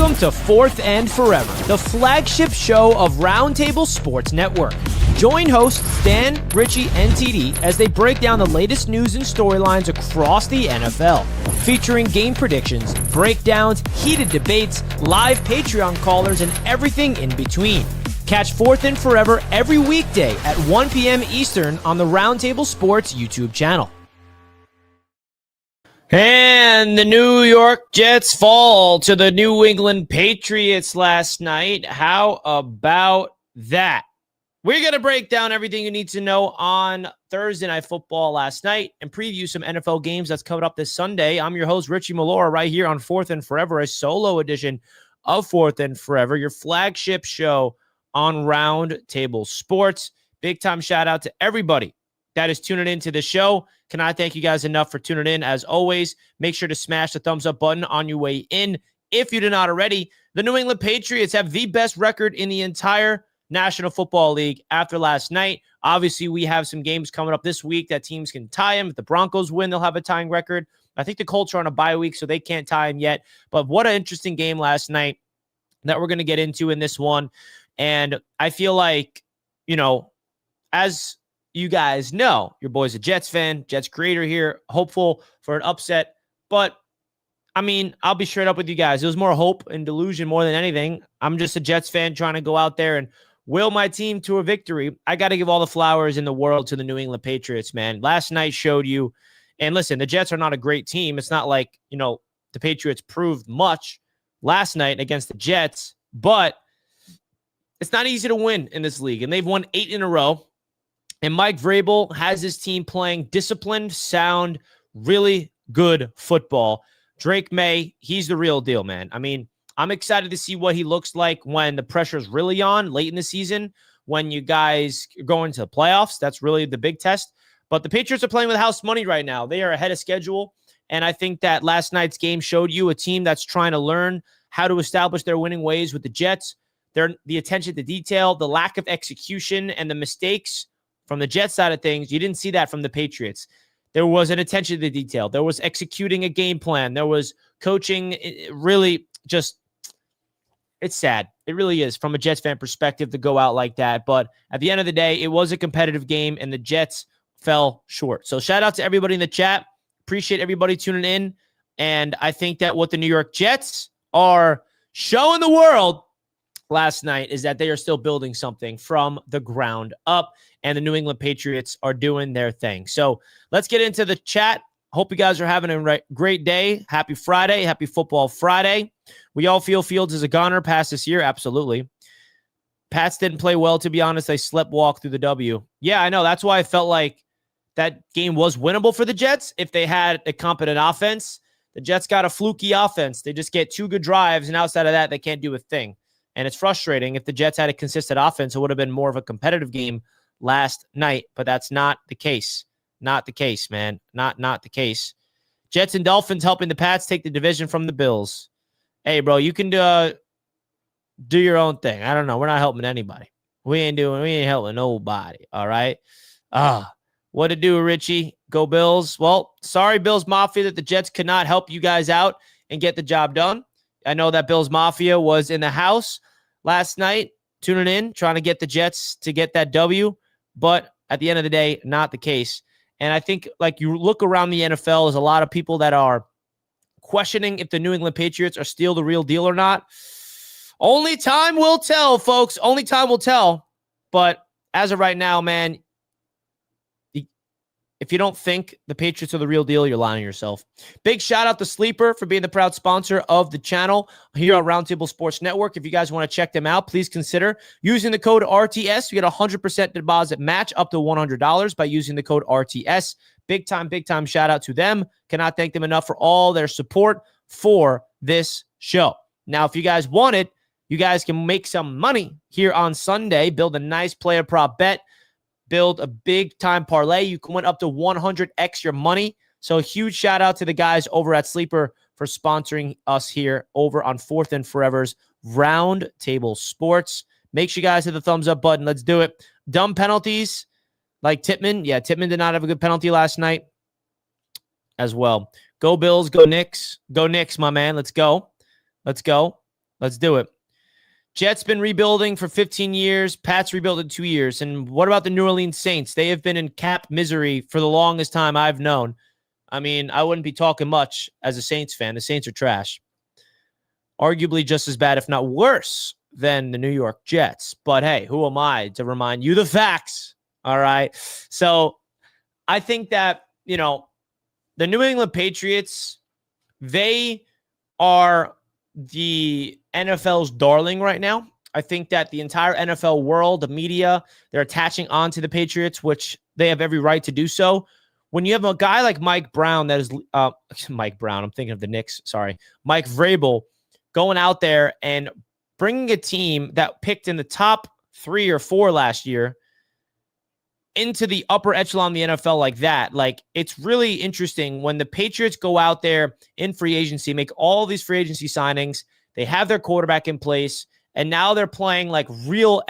Welcome to Fourth and Forever, the flagship show of Roundtable Sports Network. Join hosts Dan, Richie, and TD as they break down the latest news and storylines across the NFL, featuring game predictions, breakdowns, heated debates, live Patreon callers, and everything in between. Catch Fourth and Forever every weekday at 1 p.m. Eastern on the Roundtable Sports YouTube channel. And the New York Jets fall to the New England Patriots last night. How about that? We're going to break down everything you need to know on Thursday Night Football last night and preview some NFL games that's coming up this Sunday. I'm your host, Richie Malora, right here on Fourth and Forever, a solo edition of Fourth and Forever, your flagship show on Roundtable Sports. Big time shout out to everybody that is tuning into the show. Cannot thank you guys enough for tuning in. As always, make sure to smash the thumbs up button on your way in. If you did not already, the New England Patriots have the best record in the entire National Football League after last night. Obviously, we have some games coming up this week that teams can tie them. If the Broncos win, they'll have a tying record. I think the Colts are on a bye week, so they can't tie them yet. But what an interesting game last night that we're going to get into in this one. And I feel like, as you guys know, your boy's a Jets fan, Jets creator here, hopeful for an upset. But, I'll be straight up with you guys. It was more hope and delusion more than anything. I'm just a Jets fan trying to go out there and will my team to a victory. I got to give all the flowers in the world to the New England Patriots, man. Last night showed you, and listen, the Jets are not a great team. It's not like, the Patriots proved much last night against the Jets, but it's not easy to win in this league, and they've won 8 in a row. And Mike Vrabel has his team playing disciplined, sound, really good football. Drake May, he's the real deal, man. I'm excited to see what he looks like when the pressure's really on late in the season, when you guys go into the playoffs. That's really the big test. But the Patriots are playing with house money right now. They are ahead of schedule. And I think that last night's game showed you a team that's trying to learn how to establish their winning ways with the Jets. The attention to detail, the lack of execution, and the mistakes from the Jets side of things, you didn't see that from the Patriots. There was an attention to detail. There was executing a game plan. There was coaching. Really just, it's sad. It really is from a Jets fan perspective to go out like that. But at the end of the day, it was a competitive game, and the Jets fell short. So shout out to everybody in the chat. Appreciate everybody tuning in. And I think that what the New York Jets are showing the world last night is that they are still building something from the ground up, and the New England Patriots are doing their thing. So let's get into the chat. Hope you guys are having a great day. Happy Friday. Happy Football Friday. We all feel Fields is a goner past this year. Absolutely. Pats didn't play well, to be honest. They sleptwalked through the W. Yeah, I know. That's why I felt like that game was winnable for the Jets if they had a competent offense. The Jets got a fluky offense. They just get 2 good drives, and outside of that, they can't do a thing. And it's frustrating. If the Jets had a consistent offense, it would have been more of a competitive game last night, but that's not the case. Not the case, man. Not the case. Jets and Dolphins helping the Pats take the division from the Bills. Hey, bro, you can do your own thing. I don't know. We're not helping anybody. We ain't helping nobody, all right? What to do, Richie? Go Bills. Well, sorry, Bills Mafia, that the Jets could not help you guys out and get the job done. I know that Bills Mafia was in the house last night, tuning in, trying to get the Jets to get that W. But at the end of the day, not the case. And I think, like, you look around the NFL, there's a lot of people that are questioning if the New England Patriots are still the real deal or not. Only time will tell, folks. Only time will tell. But as of right now, man, if you don't think the Patriots are the real deal, you're lying to yourself. Big shout out to Sleeper for being the proud sponsor of the channel here on Roundtable Sports Network. If you guys want to check them out, please consider using the code RTS. You get a 100% deposit match up to $100 by using the code RTS. Big time shout out to them. Cannot thank them enough for all their support for this show. Now, if you guys want it, you guys can make some money here on Sunday, build a nice player prop bet, build a big-time parlay. You can win up to 100x your money. So a huge shout-out to the guys over at Sleeper for sponsoring us here over on Fourth and Forever's Roundtable Sports. Make sure you guys hit the thumbs-up button. Let's do it. Dumb penalties like Tippmann. Yeah, Tippmann did not have a good penalty last night as well. Go Bills, go Knicks. Go Knicks, my man. Let's go. Let's Let's do it. Jets been rebuilding for 15 years. Pats rebuilt in 2 years. And what about the New Orleans Saints? They have been in cap misery for the longest time I've known. I mean, I wouldn't be talking much as a Saints fan. The Saints are trash. Arguably just as bad, if not worse, than the New York Jets. But hey, who am I to remind you the facts? All right. So I think that, the New England Patriots, they are the NFL's darling right now. I think that the entire NFL world, the media, they're attaching on to the Patriots, which they have every right to do so. When you have a guy like Mike Brown, that is Mike Brown, I'm thinking of the Knicks, sorry, Mike Vrabel, going out there and bringing a team that picked in the top 3 or 4 last year into the upper echelon of the NFL like that. Like, it's really interesting when the Patriots go out there in free agency, make all these free agency signings, they have their quarterback in place, and now they're playing like real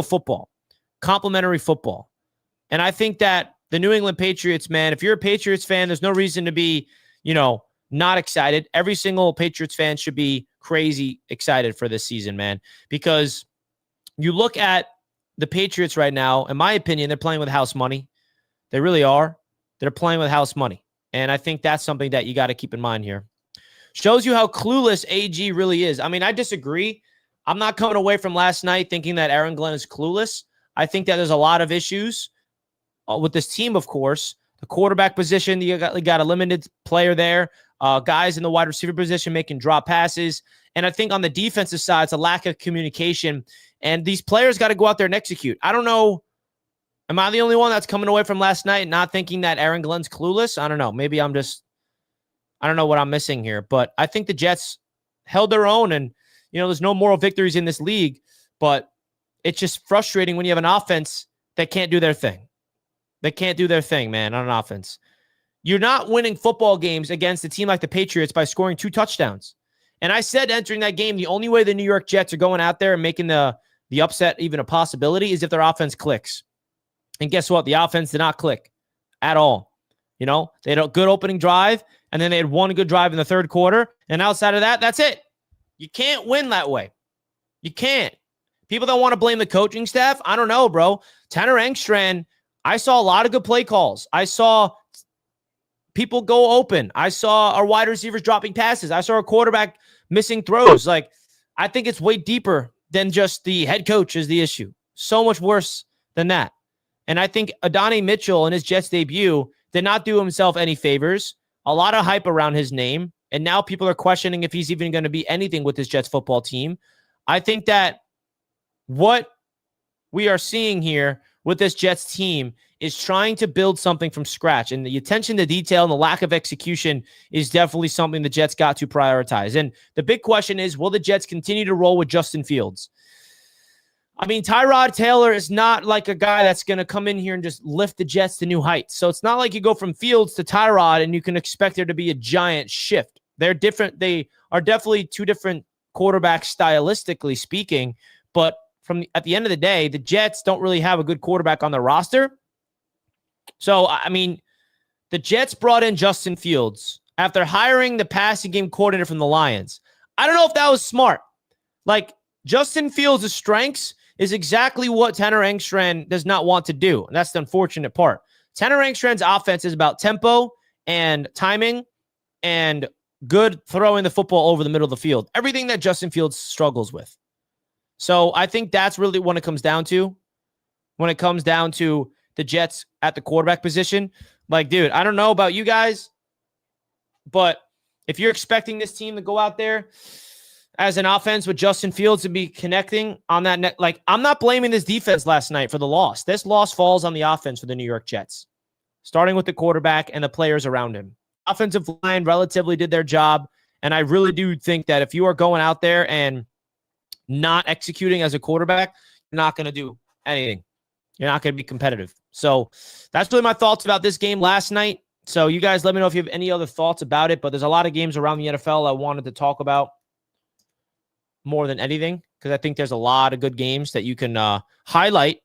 football, complimentary football. And I think that the New England Patriots, man, if you're a Patriots fan, there's no reason to be, not excited. Every single Patriots fan should be crazy excited for this season, man, because you look at the Patriots right now, in my opinion, they're playing with house money. They really are. They're playing with house money. And I think that's something that you got to keep in mind here. Shows you how clueless AG really is. I mean, I disagree. I'm not coming away from last night thinking that Aaron Glenn is clueless. I think that there's a lot of issues with this team, of course. The quarterback position, you got a limited player there. Guys in the wide receiver position making drop passes. And I think on the defensive side, it's a lack of communication. And these players got to go out there and execute. I don't know. Am I the only one that's coming away from last night not thinking that Aaron Glenn's clueless? I don't know. Maybe I don't know what I'm missing here. But I think the Jets held their own. And, there's no moral victories in this league. But it's just frustrating when you have an offense that can't do their thing. They can't do their thing, man, on an offense. You're not winning football games against a team like the Patriots by scoring 2 touchdowns. And I said entering that game, the only way the New York Jets are going out there and making the upset even a possibility is if their offense clicks. And guess what? The offense did not click at all. They had a good opening drive, and then they had one good drive in the third quarter. And outside of that, that's it. You can't win that way. You can't. People don't want to blame the coaching staff. I don't know, bro. Tanner Engstrand, I saw a lot of good play calls. I saw people go open. I saw our wide receivers dropping passes. I saw our quarterback missing throws. Like, I think it's way deeper than just the head coach is the issue. So much worse than that. And I think Adonai Mitchell in his Jets debut did not do himself any favors. A lot of hype around his name. And now people are questioning if he's even going to be anything with this Jets football team. I think that what we are seeing here with this Jets team is trying to build something from scratch. And the attention to detail and the lack of execution is definitely something the Jets got to prioritize. And the big question is, will the Jets continue to roll with Justin Fields? I mean, Tyrod Taylor is not like a guy that's going to come in here and just lift the Jets to new heights. So it's not like you go from Fields to Tyrod and you can expect there to be a giant shift. They're different. They are definitely 2 different quarterbacks stylistically speaking. But at the end of the day, the Jets don't really have a good quarterback on their roster. So, I mean, the Jets brought in Justin Fields after hiring the passing game coordinator from the Lions. I don't know if that was smart. Like, Justin Fields' strengths is exactly what Tanner Engstrand does not want to do. And that's the unfortunate part. Tanner Engstrand's offense is about tempo and timing and good throwing the football over the middle of the field. Everything that Justin Fields struggles with. So I think that's really what it comes down to. When it comes down to the Jets at the quarterback position. Like, dude, I don't know about you guys, but if you're expecting this team to go out there as an offense with Justin Fields to be connecting on that net, like, I'm not blaming this defense last night for the loss. This loss falls on the offense for the New York Jets, starting with the quarterback and the players around him. Offensive line relatively did their job, and I really do think that if you are going out there and not executing as a quarterback, you're not going to do anything. You're not going to be competitive. So that's really my thoughts about this game last night. So you guys let me know if you have any other thoughts about it, but there's a lot of games around the NFL I wanted to talk about more than anything, because I think there's a lot of good games that you can highlight.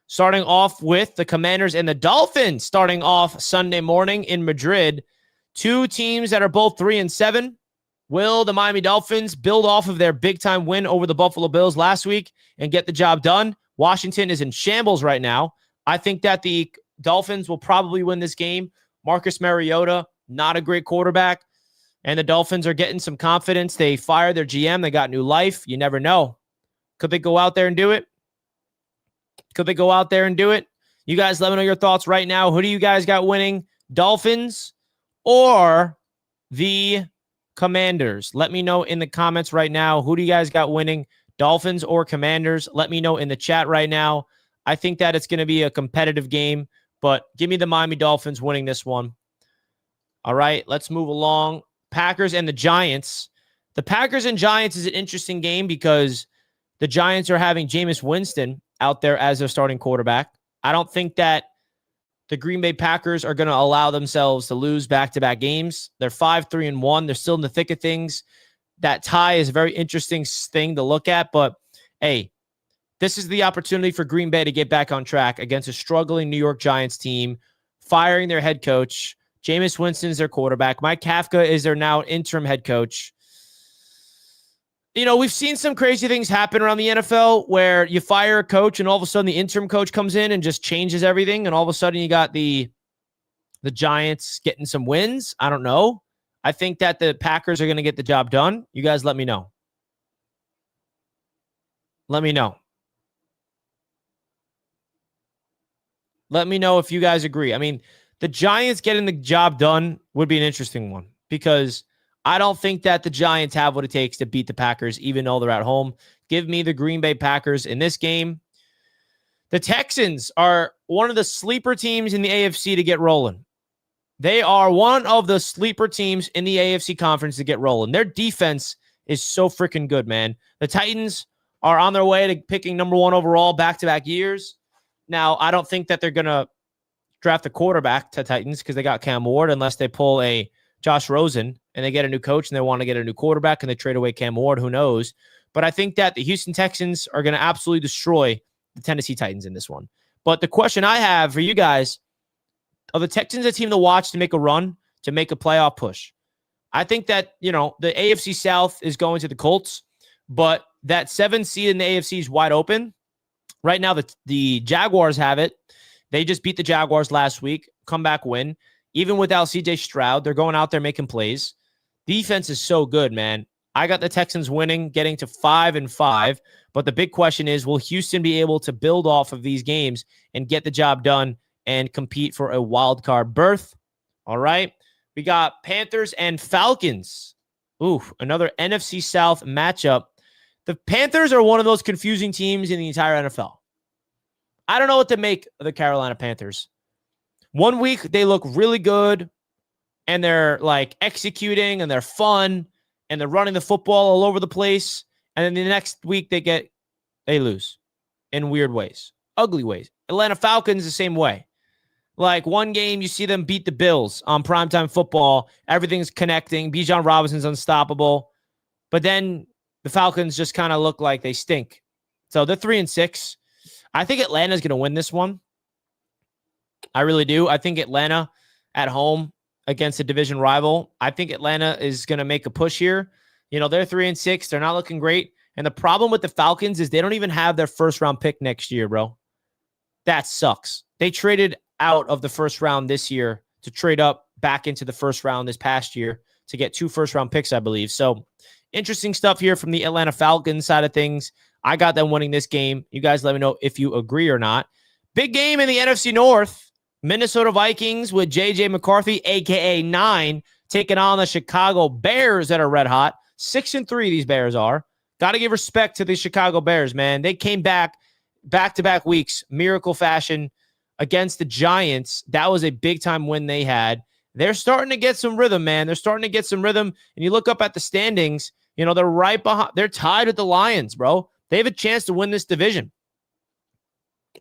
Starting off with the Commanders and the Dolphins starting off Sunday morning in Madrid. 2 teams that are both 3-7. Will the Miami Dolphins build off of their big-time win over the Buffalo Bills last week and get the job done? Washington is in shambles right now. I think that the Dolphins will probably win this game. Marcus Mariota, not a great quarterback, and the Dolphins are getting some confidence. They fired their GM. They got new life. You never know. Could they go out there and do it? You guys let me know your thoughts right now. Who do you guys got winning? Dolphins or the Commanders? Let me know in the comments right now. Who do you guys got winning? Dolphins or Commanders? Let me know in the chat right now. I think that it's going to be a competitive game, but give me the Miami Dolphins winning this one. All right, let's move along. Packers and the Giants. The Packers and Giants is an interesting game because the Giants are having Jameis Winston out there as their starting quarterback. I don't think that the Green Bay Packers are going to allow themselves to lose back-to-back games. They're 5-3-1. They're still in the thick of things. That tie is a very interesting thing to look at, but hey, this is the opportunity for Green Bay to get back on track against a struggling New York Giants team, firing their head coach. Jameis Winston is their quarterback. Mike Kafka is their now interim head coach. You know, we've seen some crazy things happen around the NFL where you fire a coach and all of a sudden the interim coach comes in and just changes everything. And all of a sudden you got the Giants getting some wins. I don't know. I think that the Packers are going to get the job done. You guys let me know. Let me know. Let me know if you guys agree. I mean, the Giants getting the job done would be an interesting one because I don't think that the Giants have what it takes to beat the Packers, even though they're at home. Give me the Green Bay Packers in this game. The Texans are one of the sleeper teams in the AFC to get rolling. They are one of the sleeper teams in the AFC conference to get rolling. Their defense is so freaking good, man. The Titans are on their way to picking number 1 overall back-to-back years. Now, I don't think that they're going to draft a quarterback to Titans because they got Cam Ward unless they pull a Josh Rosen and they get a new coach and they want to get a new quarterback and they trade away Cam Ward. Who knows? But I think that the Houston Texans are going to absolutely destroy the Tennessee Titans in this one. But the question I have for you guys, are the Texans a team to watch to make a run, to make a playoff push? I think that, you know, the AFC South is going to the Colts, but that 7th seed in the AFC is wide open. Right now, the Jaguars have it. They just beat the Jaguars last week, comeback win. Even without CJ Stroud, they're going out there making plays. Defense is so good, man. I got the Texans winning, getting to 5-5. But the big question is, will Houston be able to build off of these games and get the job done and compete for a wild card berth? All right. We got Panthers and Falcons. Ooh, another NFC South matchup. The Panthers are one of those confusing teams in the entire NFL. I don't know what to make of the Carolina Panthers. One week, they look really good, and they're like executing, and they're fun, and they're running the football all over the place. And then the next week, they lose in weird ways, ugly ways. Atlanta Falcons the same way. Like one game, you see them beat the Bills on primetime football. Everything's connecting. Bijan Robinson's unstoppable. But then the Falcons just kind of look like they stink. So they're 3-6. I think Atlanta's going to win this one. I really do. I think Atlanta at home against a division rival. I think Atlanta is going to make a push here. You know, they're 3-6. They're not looking great. And the problem with the Falcons is they don't even have their first round pick next year, bro. That sucks. They traded out of the first round this year to trade up back into the first round this past year to get 2 first round picks, I believe. So interesting stuff here from the Atlanta Falcons side of things. I got them winning this game. You guys let me know if you agree or not. Big game in the NFC North. Minnesota Vikings with J.J. McCarthy, a.k.a. 9, taking on the Chicago Bears that are red hot. 6-3 these Bears are. Got to give respect to the Chicago Bears, man. They came back-to-back weeks, miracle fashion, against the Giants. That was a big-time win they had. They're starting to get some rhythm, man. They're starting to get some rhythm. And you look up at the standings, you know, they're right behind. They're tied with the Lions, bro. They have a chance to win this division.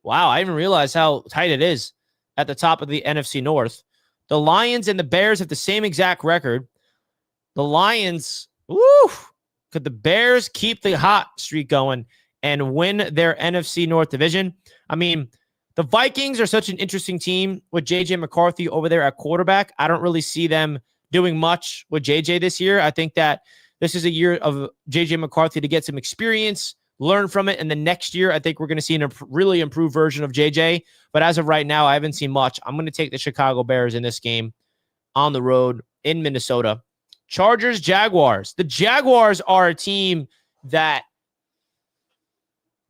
Wow, I didn't realize how tight it is at the top of the NFC North. The Lions and the Bears have the same exact record. The Lions, could the Bears keep the hot streak going and win their NFC North division? I mean, the Vikings are such an interesting team with J.J. McCarthy over there at quarterback. I don't really see them doing much with JJ this year. I think that this is a year of JJ McCarthy to get some experience, learn from it, and the next year I think we're going to see a really improved version of JJ. But as of right now, I haven't seen much. I'm going to take the Chicago Bears in this game on the road in Minnesota. Chargers, Jaguars. The Jaguars are a team that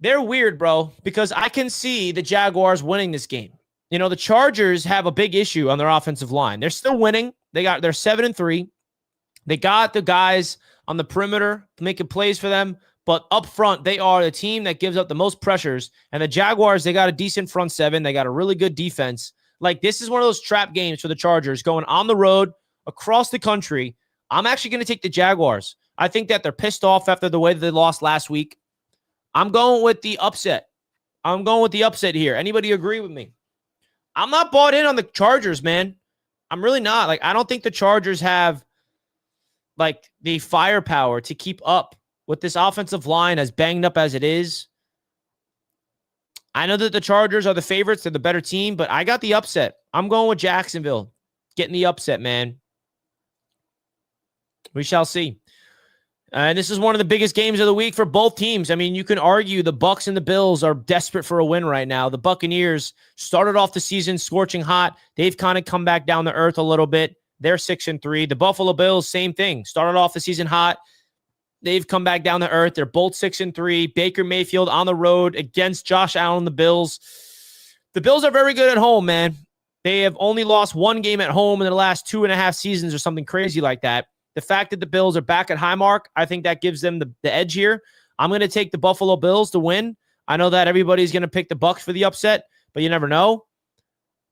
they're weird, bro, because I can see the Jaguars winning this game. You know, the Chargers have a big issue on their offensive line. They're still winning. They're 7-3. They got the guys on the perimeter making plays for them, but up front, they are the team that gives up the most pressures. And the Jaguars, they got a decent front seven. They got a really good defense. Like, this is one of those trap games for the Chargers going on the road across the country. I'm actually going to take the Jaguars. I think that they're pissed off after the way that they lost last week. I'm going with the upset. Here. Anybody agree with me? I'm not bought in on the Chargers, man. I'm really not. Like, I don't think the Chargers have, like, the firepower to keep up with this offensive line as banged up as it is. I know that the Chargers are the favorites. They're the better team, but I got the upset. I'm going with Jacksonville. Getting the upset, man. We shall see. And this is one of the biggest games of the week for both teams. I mean, you can argue the Bucs and the Bills are desperate for a win right now. The Buccaneers started off the season scorching hot. They've kind of come back down to earth a little bit. They're 6-3. The Buffalo Bills, same thing. Started off the season hot. They've come back down to earth. They're both 6-3. Baker Mayfield on the road against Josh Allen, the Bills. The Bills are very good at home, man. They have only lost one game at home in the last 2.5 seasons or something crazy like that. The fact that the Bills are back at Highmark, I think that gives them the edge here. I'm going to take the Buffalo Bills to win. I know that everybody's going to pick the Bucs for the upset, but you never know.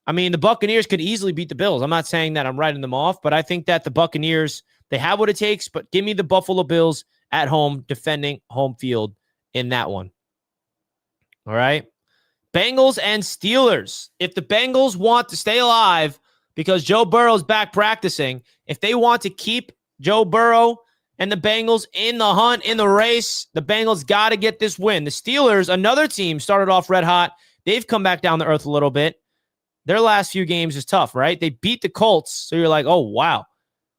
I mean, the Buccaneers could easily beat the Bills. I'm not saying that I'm writing them off, but I think that the Buccaneers, they have what it takes, but give me the Buffalo Bills at home, defending home field in that one. All right. Bengals and Steelers. If the Bengals want to stay alive because Joe Burrow's back practicing, if they want to keep Joe Burrow and the Bengals in the hunt, in the race, the Bengals got to get this win. The Steelers, another team, started off red hot. They've come back down to earth a little bit. Their last few games is tough, right? They beat the Colts, so you're like, oh, wow.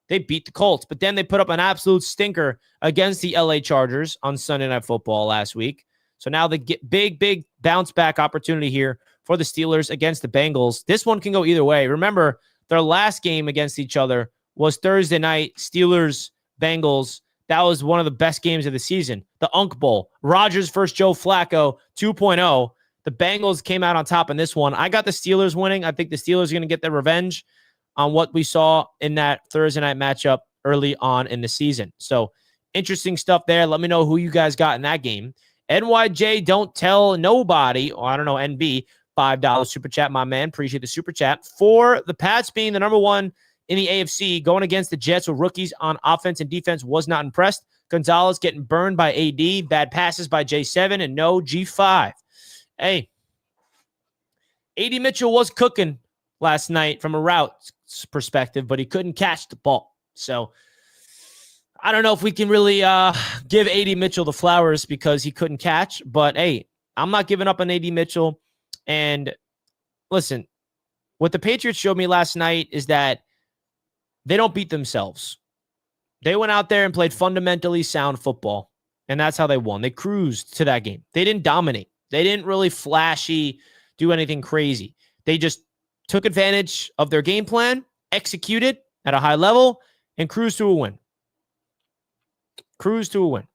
They beat the Colts, but then they put up an absolute stinker against the LA Chargers on Sunday Night Football last week. So now they get big bounce back opportunity here for the Steelers against the Bengals. This one can go either way. Remember, their last game against each other was Thursday night, Steelers, Bengals. That was one of the best games of the season. The Unk Bowl. Rodgers versus Joe Flacco 2.0. The Bengals came out on top in this one. I got the Steelers winning. I think the Steelers are going to get their revenge on what we saw in that Thursday night matchup early on in the season. So interesting stuff there. Let me know who you guys got in that game. NYJ, don't tell nobody, or I don't know, NB, $5 super chat, my man. Appreciate the super chat. For the Pats being the number one in the AFC, going against the Jets with rookies on offense and defense, was not impressed. Gonzalez getting burned by AD, bad passes by J7, and no G5. Hey, AD Mitchell was cooking last night from a route perspective, but he couldn't catch the ball. So I don't know if we can really give AD Mitchell the flowers because he couldn't catch, but hey, I'm not giving up on AD Mitchell. And listen, what the Patriots showed me last night is that they don't beat themselves. They went out there and played fundamentally sound football, and that's how they won. They cruised to that game. They didn't dominate. They didn't really flashy do anything crazy. They just took advantage of their game plan, executed at a high level, and cruised to a win. Cruise to a win.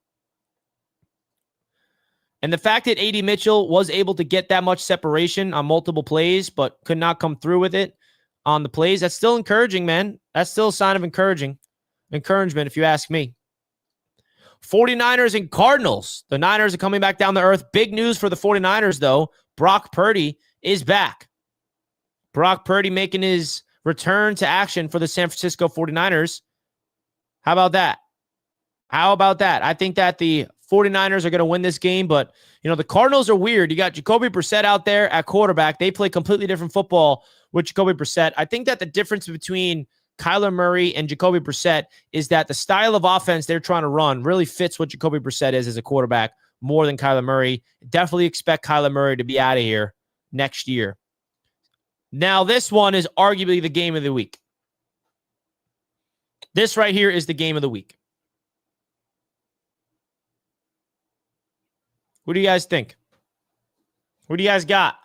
And the fact that AD Mitchell was able to get that much separation on multiple plays, but could not come through with it on the plays, that's still encouraging, man. That's still a sign of encouragement, if you ask me. 49ers and Cardinals. The Niners are coming back down to earth. Big news for the 49ers, though. Brock Purdy is back. Brock Purdy making his return to action for the San Francisco 49ers. How about that? I think that the 49ers are going to win this game, but, you know, the Cardinals are weird. You got Jacoby Brissett out there at quarterback. They play completely different football with Jacoby Brissett. I think that the difference between Kyler Murray and Jacoby Brissett is that the style of offense they're trying to run really fits what Jacoby Brissett is as a quarterback more than Kyler Murray. Definitely expect Kyler Murray to be out of here next year. Now, this one is arguably the game of the week. This right here is the game of the week. Who do you guys think? Who do you guys got?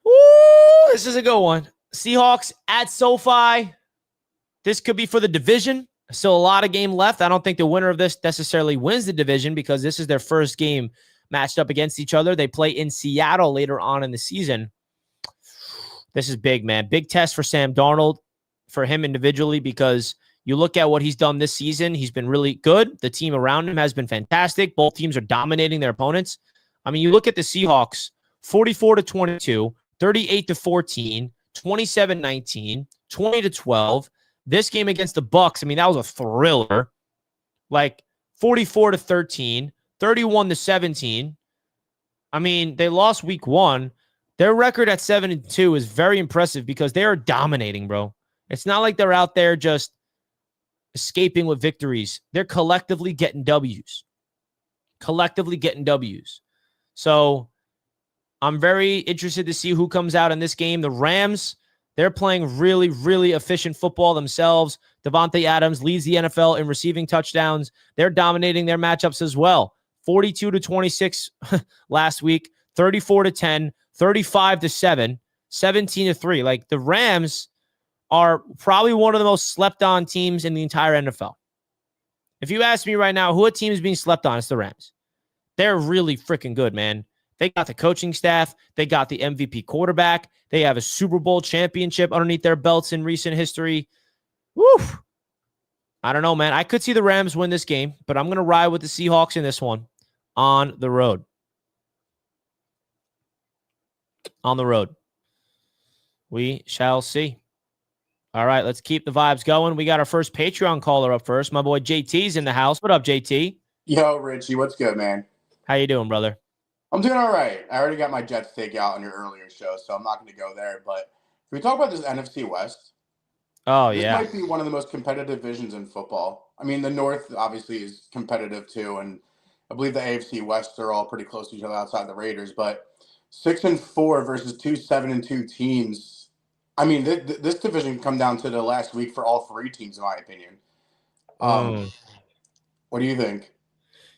Ooh, this is a good one. Seahawks at SoFi. This could be for the division. Still a lot of game left. I don't think the winner of this necessarily wins the division because this is their first game matched up against each other. They play in Seattle later on in the season. This is big, man. Big test for Sam Darnold, for him individually, because you look at what he's done this season. He's been really good. The team around him has been fantastic. Both teams are dominating their opponents. I mean, you look at the Seahawks, 44-22, 38-14, 27-19, 20-12. This game against the Bucs, I mean, that was a thriller. Like 44-13, 31-17. I mean, they lost week 1. Their record at 7-2 is very impressive because they are dominating, bro. It's not like they're out there just escaping with victories. They're collectively getting W's. So I'm very interested to see who comes out in this game. The Rams, they're playing really, really efficient football themselves. Devontae Adams leads the NFL in receiving touchdowns. They're dominating their matchups as well. 42-26 last week, 34-10, 35-7, 17-3. Like, the Rams are probably one of the most slept on teams in the entire NFL. If you ask me right now, who a team is being slept on, it's the Rams. They're really freaking good, man. They got the coaching staff. They got the MVP quarterback. They have a Super Bowl championship underneath their belts in recent history. Woo! I don't know, man. I could see the Rams win this game, but I'm going to ride with the Seahawks in this one on the road. On the road. We shall see. All right, let's keep the vibes going. We got our first Patreon caller up first. My boy JT's in the house. What up, JT? Yo, Richie, what's good, man? How you doing, brother? I'm doing all right. I already got my Jets take out on your earlier show, so I'm not going to go there. But if we talk about this NFC West, this might be one of the most competitive divisions in football. I mean, the North obviously is competitive too, and I believe the AFC West are all pretty close to each other outside the Raiders. But 6-4 versus 7-2 teams. I mean, this division can come down to the last week for all three teams, in my opinion. What do you think?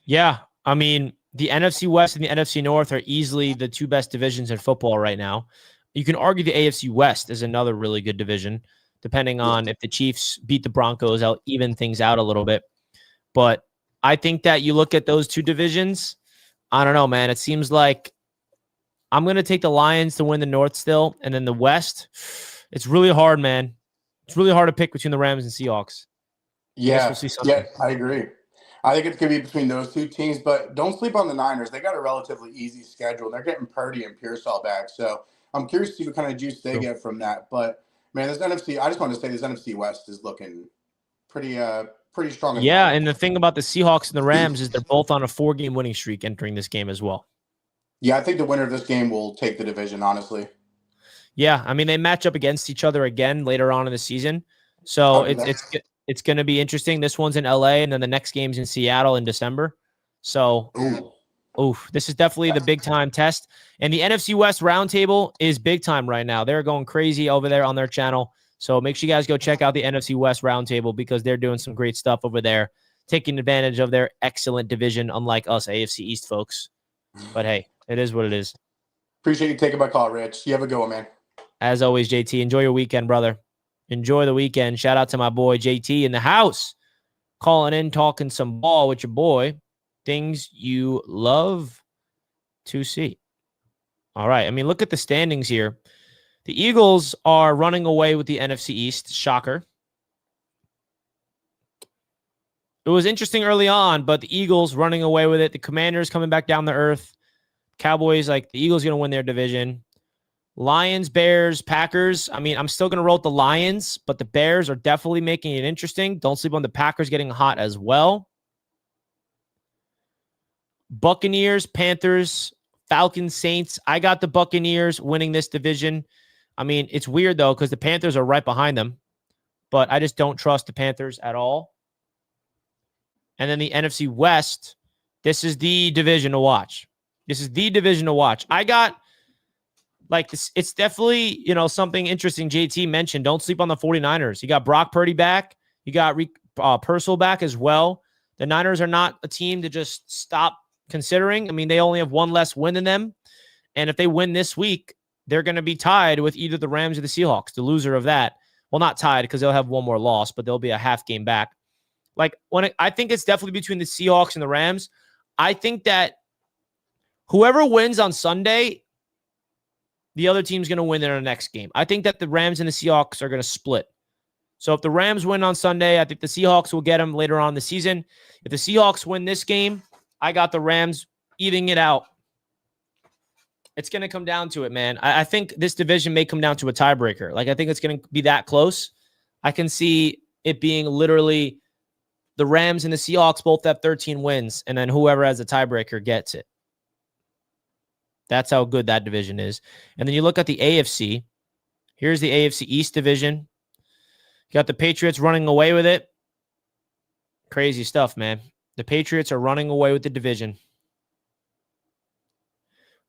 Yeah, I mean, the NFC West and the NFC North are easily the two best divisions in football right now. You can argue the AFC West is another really good division, depending on if the Chiefs beat the Broncos, I'll even things out a little bit. But I think that you look at those two divisions, I don't know, man. It seems like I'm going to take the Lions to win the North still. And then the West, it's really hard, man. It's really hard to pick between the Rams and Seahawks. Yeah, I agree. I think it's going to be between those two teams, but don't sleep on the Niners. They got a relatively easy schedule. They're getting Purdy and Pearsall back, so I'm curious to see what kind of juice they get from that. But, man, this NFC – I just want to say this NFC West is looking pretty strong. Yeah, and the thing about the Seahawks and the Rams is they're both on a 4-game winning streak entering this game as well. Yeah, I think the winner of this game will take the division, honestly. Yeah, I mean, they match up against each other again later on in the season, so it's going to be interesting. This one's in LA, and then the next game's in Seattle in December. So, this is definitely the big-time test. And the NFC West Roundtable is big time right now. They're going crazy over there on their channel. So make sure you guys go check out the NFC West Roundtable because they're doing some great stuff over there, taking advantage of their excellent division, unlike us AFC East folks. But, hey, it is what it is. Appreciate you taking my call, Rich. You have a good one, man. As always, JT, enjoy your weekend, brother. Enjoy the weekend. Shout out to my boy JT in the house. Calling in, talking some ball with your boy. Things you love to see. All right. I mean, look at the standings here. The Eagles are running away with the NFC East. Shocker. It was interesting early on, but the Eagles running away with it. The Commanders coming back down to earth. Cowboys, like, the Eagles going to win their division. Lions, Bears, Packers. I mean, I'm still going to roll with the Lions, but the Bears are definitely making it interesting. Don't sleep on the Packers getting hot as well. Buccaneers, Panthers, Falcons, Saints. I got the Buccaneers winning this division. I mean, it's weird, though, because the Panthers are right behind them, but I just don't trust the Panthers at all. And then the NFC West, this is the division to watch. I got... Like, it's definitely, something interesting JT mentioned. Don't sleep on the 49ers. You got Brock Purdy back. You got Purcell back as well. The Niners are not a team to just stop considering. I mean, they only have one less win than them. And if they win this week, they're going to be tied with either the Rams or the Seahawks, the loser of that. Well, not tied because they'll have one more loss, but they'll be a half game back. Like, I think it's definitely between the Seahawks and the Rams. I think that whoever wins on Sunday, the other team's going to win in the next game. I think that the Rams and the Seahawks are going to split. So if the Rams win on Sunday, I think the Seahawks will get them later on in the season. If the Seahawks win this game, I got the Rams eating it out. It's going to come down to it, man. I think this division may come down to a tiebreaker. Like, I think it's going to be that close. I can see it being literally the Rams and the Seahawks both have 13 wins, and then whoever has a tiebreaker gets it. That's how good that division is. And then you look at the AFC. Here's the AFC East division. You got the Patriots running away with it. Crazy stuff, man. The Patriots are running away with the division.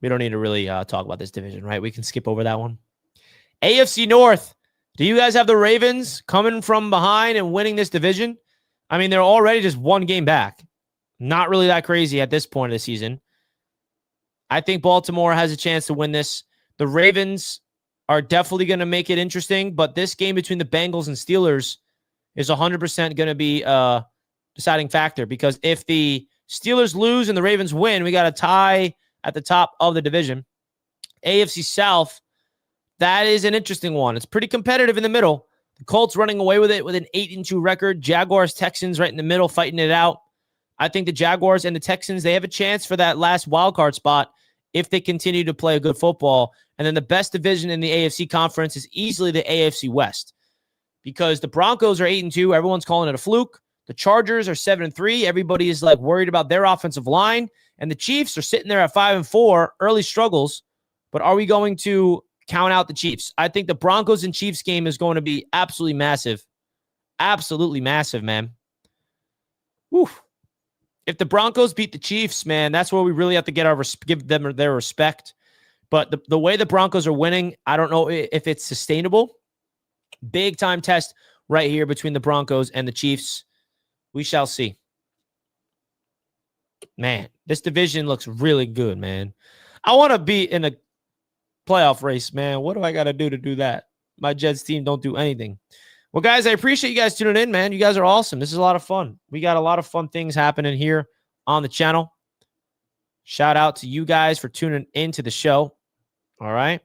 We don't need to really talk about this division, right? We can skip over that one. AFC North. Do you guys have the Ravens coming from behind and winning this division? I mean, they're already just one game back. Not really that crazy at this point of the season. I think Baltimore has a chance to win this. The Ravens are definitely going to make it interesting, but this game between the Bengals and Steelers is 100% going to be a deciding factor, because if the Steelers lose and the Ravens win, we got a tie at the top of the division. AFC South, that is an interesting one. It's pretty competitive in the middle. The Colts running away with it with an 8-2 record. Jaguars, Texans right in the middle fighting it out. I think the Jaguars and the Texans, they have a chance for that last wild card spot if they continue to play a good football. And then the best division in the AFC conference is easily the AFC West, because the Broncos are 8-2. Everyone's calling it a fluke. The Chargers are 7-3. Everybody is like worried about their offensive line. And the Chiefs are sitting there at 5-4, early struggles. But are we going to count out the Chiefs? I think the Broncos and Chiefs game is going to be absolutely massive. Absolutely massive, man. Whew. If the Broncos beat the Chiefs, man, that's where we really have to give them their respect. But the way the Broncos are winning, I don't know if it's sustainable. Big time test right here between the Broncos and the Chiefs. We shall see. Man, this division looks really good, man. I want to be in a playoff race, man. What do I got to do that? My Jets team don't do anything. Well, guys, I appreciate you guys tuning in, man. You guys are awesome. This is a lot of fun. We got a lot of fun things happening here on the channel. Shout out to you guys for tuning into the show. All right.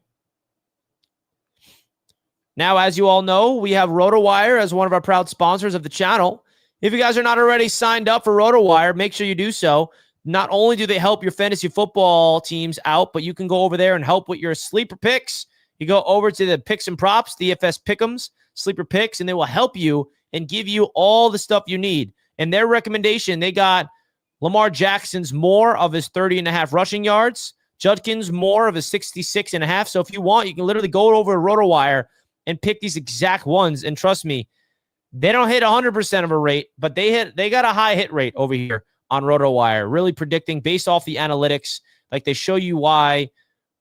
Now, as you all know, we have RotoWire as one of our proud sponsors of the channel. If you guys are not already signed up for RotoWire, make sure you do so. Not only do they help your fantasy football teams out, but you can go over there and help with your sleeper picks. You go over to the picks and props, DFS Pick'ems, sleeper picks, and they will help you and give you all the stuff you need. And their recommendation, they got Lamar Jackson's more of his 30.5 rushing yards, Judkins more of his 66.5. So if you want, you can literally go over to RotoWire and pick these exact ones. And trust me, they don't hit 100% of a rate, but they got a high hit rate over here on RotoWire, really predicting based off the analytics. Like, they show you why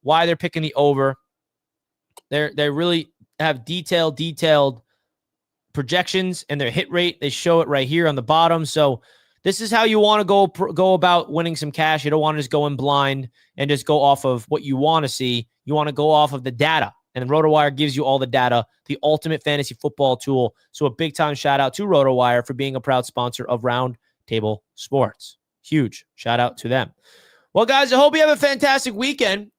they're picking the over. They really have detailed projections and their hit rate. They show it right here on the bottom. So this is how you want to go about winning some cash. You don't want to just go in blind and just go off of what you want to see. You want to go off of the data. And RotoWire gives you all the data, the ultimate fantasy football tool. So a big time shout out to RotoWire for being a proud sponsor of Roundtable Sports. Huge shout out to them. Well, guys, I hope you have a fantastic weekend.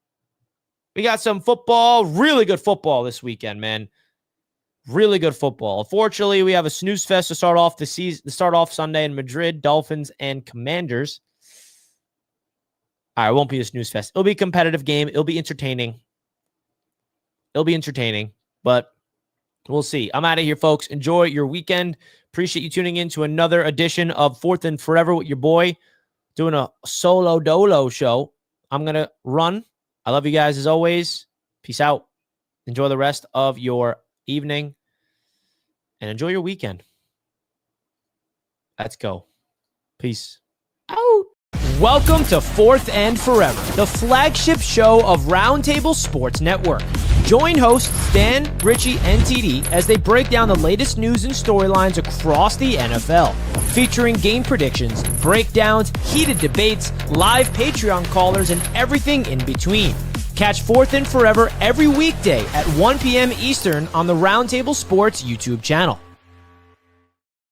We got some football, really good football this weekend, man. Really good football. Unfortunately, we have a snooze fest to start off the season, to start off Sunday in Madrid, Dolphins and Commanders. All right, it won't be a snooze fest. It'll be a competitive game. It'll be entertaining. But we'll see. I'm out of here, folks. Enjoy your weekend. Appreciate you tuning in to another edition of Fourth and Forever with your boy, doing a solo dolo show. I'm going to run. I love you guys as always. Peace out. Enjoy the rest of your evening and enjoy your weekend. Let's go. Peace out. Welcome to Fourth and Forever, the flagship show of Roundtable Sports Network. Join hosts Stan, Richie, and TD as they break down the latest news and storylines across the NFL, featuring game predictions, breakdowns, heated debates, live Patreon callers, and everything in between. Catch Fourth and Forever every weekday at 1 p.m. Eastern on the Roundtable Sports YouTube channel.